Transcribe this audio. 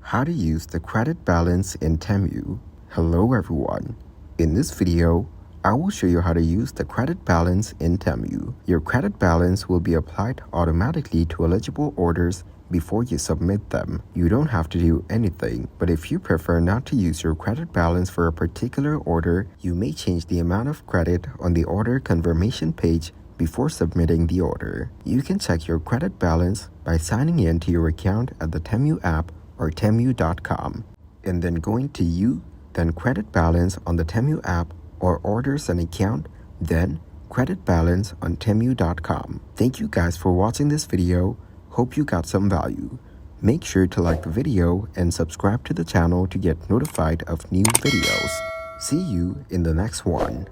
How to use the credit balance in Temu. Hello everyone. In this video, I will show you how to use the credit balance in Temu. Your credit balance will be applied automatically to eligible orders before you submit them. You don't have to do anything, but if you prefer not to use your credit balance for a particular order, you may change the amount of credit on the order confirmation page before submitting the order. You can check your credit balance by signing in to your account at the Temu app or temu.com, and then going to You, then Credit Balance on the Temu app, or Orders and Account, then Credit Balance on temu.com. Thank you guys for watching this video. Hope you got some value. Make sure to like the video and subscribe to the channel to get notified of new videos. See you in the next one.